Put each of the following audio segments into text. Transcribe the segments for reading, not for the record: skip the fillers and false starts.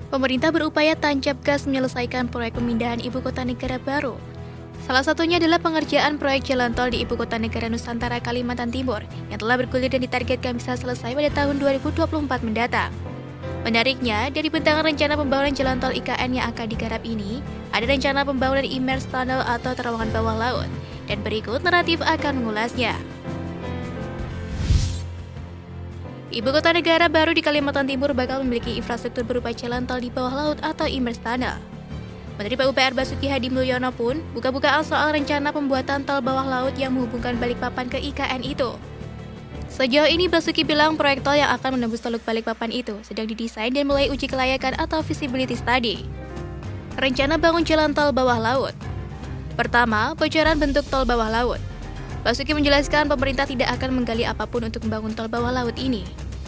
Pemerintah berupaya tancap gas menyelesaikan proyek pemindahan ibu kota negara baru. Salah satunya adalah pengerjaan proyek jalan tol di ibu kota negara Nusantara Kalimantan Timur yang telah bergulir dan ditargetkan bisa selesai pada tahun 2024 mendatang. Menariknya, dari bentangan rencana pembangunan jalan tol IKN yang akan digarap ini, ada rencana pembangunan immerse tunnel atau terowongan bawah laut, dan berikut naratif akan mengulasnya. Ibu kota negara baru di Kalimantan Timur bakal memiliki infrastruktur berupa jalan tol di bawah laut atau immerse tunnel. Menteri PUPR Basuki Hadi Mulyono pun buka-bukaan soal rencana pembuatan tol bawah laut yang menghubungkan Balikpapan ke IKN itu. Sejauh ini Basuki bilang proyek tol yang akan menembus Teluk Balikpapan itu sedang didesain dan mulai uji kelayakan atau feasibility study. Rencana bangun jalan tol bawah laut. Pertama, bocoran bentuk tol bawah laut. Basuki menjelaskan pemerintah tidak akan menggali apapun untuk membangun tol bawah laut ini.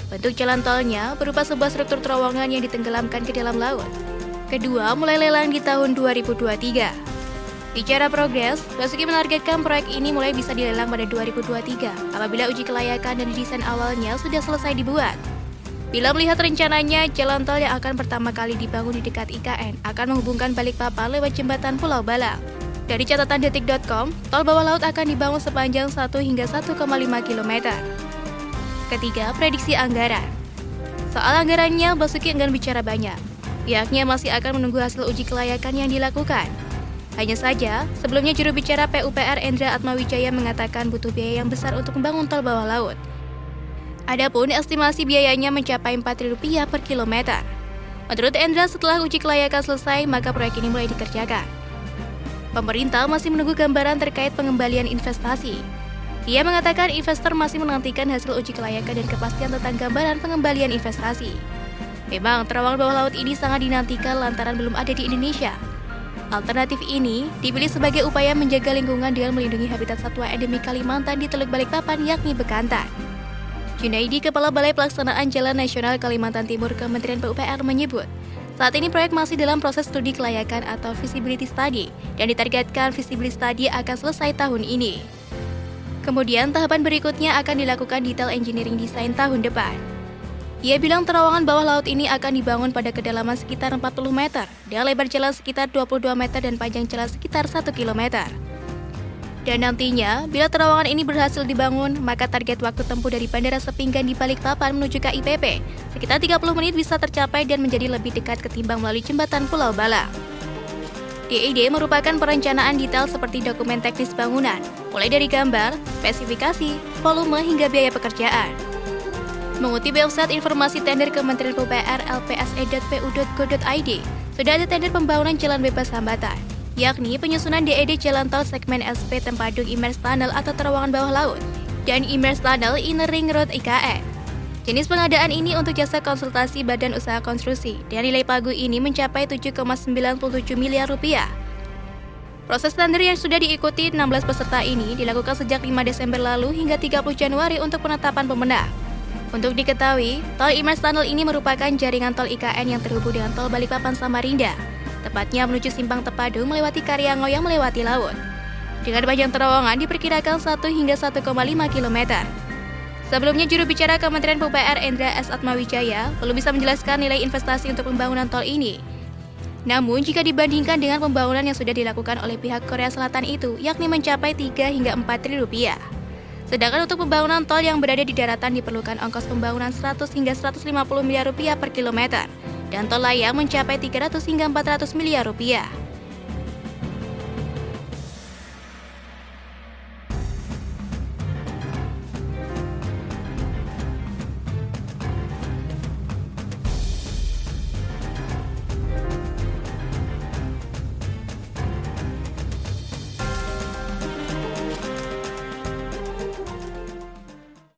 Bentuk jalan tolnya berupa sebuah struktur terowongan yang ditenggelamkan ke dalam laut. Kedua, mulai lelang di tahun 2023. Bicara progres, Basuki menargetkan proyek ini mulai bisa dilelang pada 2023 apabila uji kelayakan dan desain awalnya sudah selesai dibuat. Bila melihat rencananya, jalan tol yang akan pertama kali dibangun di dekat IKN akan menghubungkan Balikpapan lewat jembatan Pulau Balang. Dari catatan detik.com, tol bawah laut akan dibangun sepanjang 1 hingga 1,5 km. Ketiga, prediksi anggaran. Soal anggarannya, Basuki enggan bicara banyak. Pihaknya masih akan menunggu hasil uji kelayakan yang dilakukan. Hanya saja, sebelumnya juru bicara PUPR Endra Atmawijaya mengatakan butuh biaya yang besar untuk membangun tol bawah laut. Adapun estimasi biayanya mencapai Rp4.000 per kilometer. Menurut Endra, setelah uji kelayakan selesai, maka proyek ini mulai dikerjakan. Pemerintah masih menunggu gambaran terkait pengembalian investasi. Ia mengatakan investor masih menantikan hasil uji kelayakan dan kepastian tentang gambaran pengembalian investasi. Memang, terowongan bawah laut ini sangat dinantikan lantaran belum ada di Indonesia. Alternatif ini dipilih sebagai upaya menjaga lingkungan dengan melindungi habitat satwa endemik Kalimantan di Teluk Balikpapan yakni bekantan. Junaidi, Kepala Balai Pelaksanaan Jalan Nasional Kalimantan Timur Kementerian PUPR menyebut, saat ini proyek masih dalam proses studi kelayakan atau feasibility study dan ditargetkan feasibility study akan selesai tahun ini. Kemudian tahapan berikutnya akan dilakukan detail engineering design tahun depan. Ia bilang terowongan bawah laut ini akan dibangun pada kedalaman sekitar 40 meter, dengan lebar jalan sekitar 22 meter dan panjang jalan sekitar 1 km. Dan nantinya, bila terowongan ini berhasil dibangun, maka target waktu tempuh dari Bandara Sepinggan di Balikpapan menuju KIPP sekitar 30 menit bisa tercapai dan menjadi lebih dekat ketimbang melalui jembatan Pulau Balang. DED merupakan perencanaan detail seperti dokumen teknis bangunan, mulai dari gambar, spesifikasi, volume hingga biaya pekerjaan. Mengutip website informasi tender Kementerian PUPR lpse.pu.go.id, sudah ada tender pembangunan jalan bebas hambatan, yakni penyusunan DED jalan tol segmen SP Tempadung Immerse Tunnel atau terowongan bawah laut, dan Immerse Tunnel Inner Ring Road IKN. Jenis pengadaan ini untuk jasa konsultasi badan usaha konstruksi, dan nilai pagu ini mencapai Rp7,97 miliar. Proses tender yang sudah diikuti 16 peserta ini dilakukan sejak 5 Desember lalu hingga 30 Januari untuk penetapan pemenang. Untuk diketahui, tol Immerse Tunnel ini merupakan jaringan tol IKN yang terhubung dengan tol Balikpapan Samarinda, tepatnya menuju Simpang Tepadung melewati Karyango yang melewati laut. Dengan panjang terowongan diperkirakan 1 hingga 1,5 km. Sebelumnya, juru bicara Kementerian PUPR Endra S. Atmawijaya belum bisa menjelaskan nilai investasi untuk pembangunan tol ini. Namun, jika dibandingkan dengan pembangunan yang sudah dilakukan oleh pihak Korea Selatan itu, yakni mencapai 3 hingga 4 triliun rupiah. Sedangkan untuk pembangunan tol yang berada di daratan diperlukan ongkos pembangunan 100 hingga 150 miliar rupiah per kilometer, dan tol layang mencapai 300 hingga 400 miliar rupiah.